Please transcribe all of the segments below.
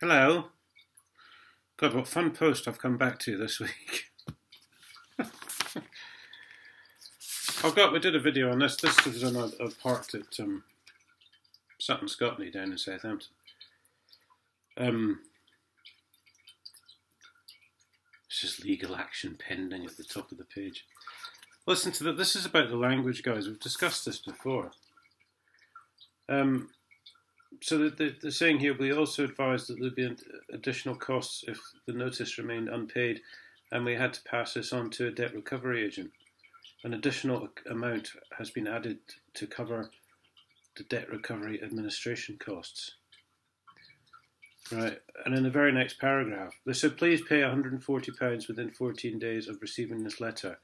Hello. God, what fun post I've come back to this week. We did a video on this. This was on a parked at Sutton Scotney down in Southampton. This is legal action pending at the top of the page. Listen to that. This is about the language, guys. We've discussed this before. So they're saying here, we also advised that there'd be additional costs if the notice remained unpaid, and we had to pass this on to a debt recovery agent. An additional amount has been added to cover the debt recovery administration costs. Right, and in the very next paragraph, they said, please pay £140 within 14 days of receiving this letter.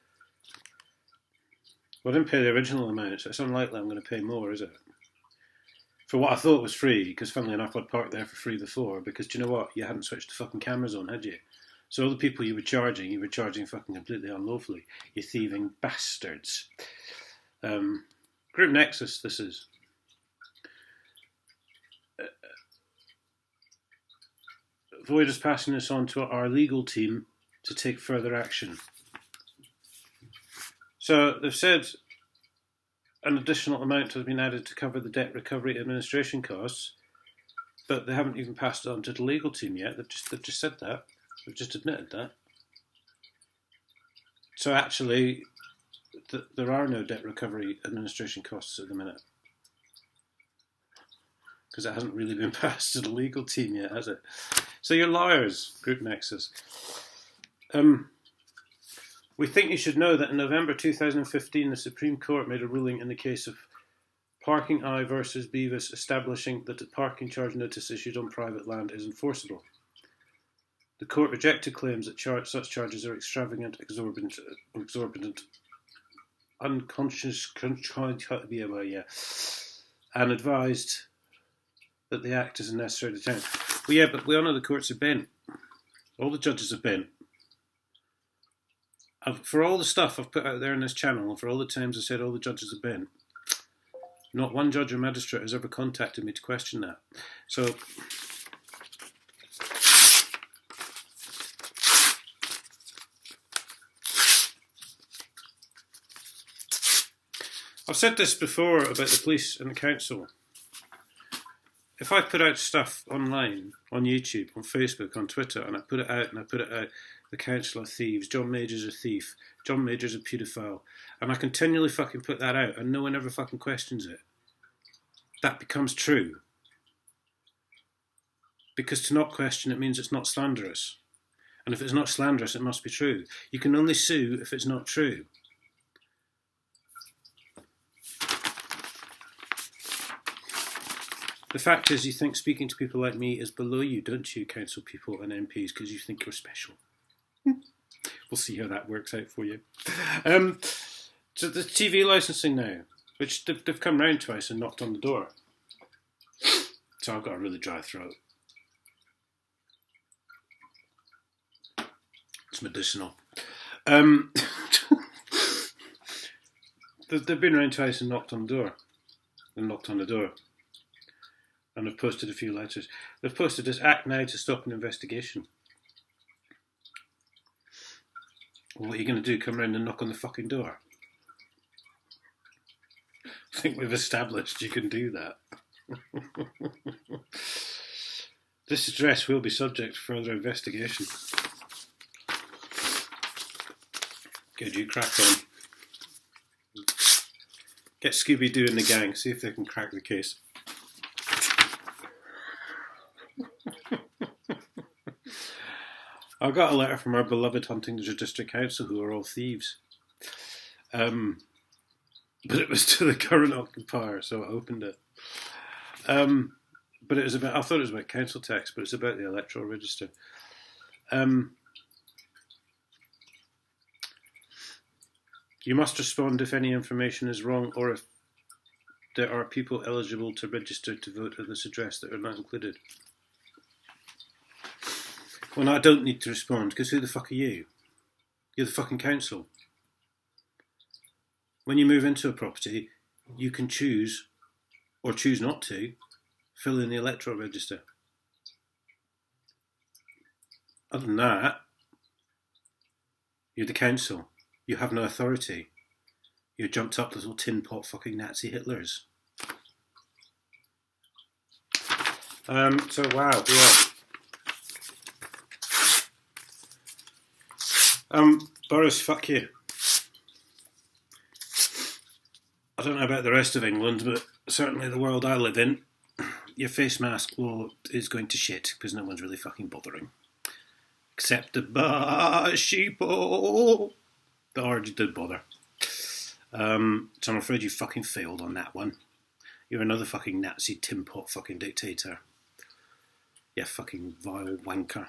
Well, I didn't pay the original amount, so it's unlikely I'm going to pay more, is it? For what I thought was free, because funnily enough I'd parked there for free before, because do you know what? You hadn't switched the fucking cameras on, had you? So all the people you were charging fucking completely unlawfully. You thieving bastards. Group Nexus, this is. Void is passing this on to our legal team to take further action. So they've said an additional amount has been added to cover the debt recovery administration costs, but they haven't even passed it on to the legal team yet. They've just said that. They've just admitted that. So actually, there are no debt recovery administration costs at the minute, because it hasn't really been passed to the legal team yet, has it? So you're liars, Group Nexus. We think you should know that in November 2015, the Supreme Court made a ruling in the case of Parking Eye versus Beavis, establishing that a parking charge notice issued on private land is enforceable. The court rejected claims that such charges are extravagant, exorbitant, unconscious, and advised that the act is a necessary deterrent. Well, yeah, but we all know the courts are bent. All the judges are bent. For all the stuff I've put out there in this channel, and for all the times I said all the judges are bent, not one judge or magistrate has ever contacted me to question that. So, I've said this before about the police and the council. If I put out stuff online, on YouTube, on Facebook, on Twitter, and I put it out, the council are thieves, John Major's a thief, John Major's a paedophile, and I continually fucking put that out, and no one ever fucking questions it, that becomes true. Because to not question it means it's not slanderous. And if it's not slanderous, it must be true. You can only sue if it's not true. The fact is, you think speaking to people like me is below you, don't you, council people and MPs, because you think you're special. We'll see how that works out for you. So the TV licensing now, which they've come round twice and knocked on the door. So I've got a really dry throat. It's medicinal. They've been round twice and knocked on the door. And have posted a few letters. They've posted this: act now to stop an investigation. Well, what are you going to do? Come round and knock on the fucking door? I think we've established you can do that. This address will be subject to further investigation. Good, you crack on. Get Scooby-Doo and the gang, see if they can crack the case. I got a letter from our beloved Huntingdon District Council, who are all thieves. But it was to the current occupier, so I opened it. But it was I thought it was about council tax, but it's about the electoral register. You must respond if any information is wrong, or if there are people eligible to register to vote at this address that are not included. Well, no, I don't need to respond, because who the fuck are you? You're the fucking council. When you move into a property, you can choose, or choose not to, fill in the electoral register. Other than that, you're the council. You have no authority. You're jumped up little tin pot fucking Nazi Hitlers. So wow, yeah. Boris, fuck you. I don't know about the rest of England, but certainly the world I live in, your face mask is going to shit because no one's really fucking bothering. Except the sheeple that already did bother. So I'm afraid you fucking failed on that one. You're another fucking Nazi tin pot fucking dictator. You fucking vile wanker.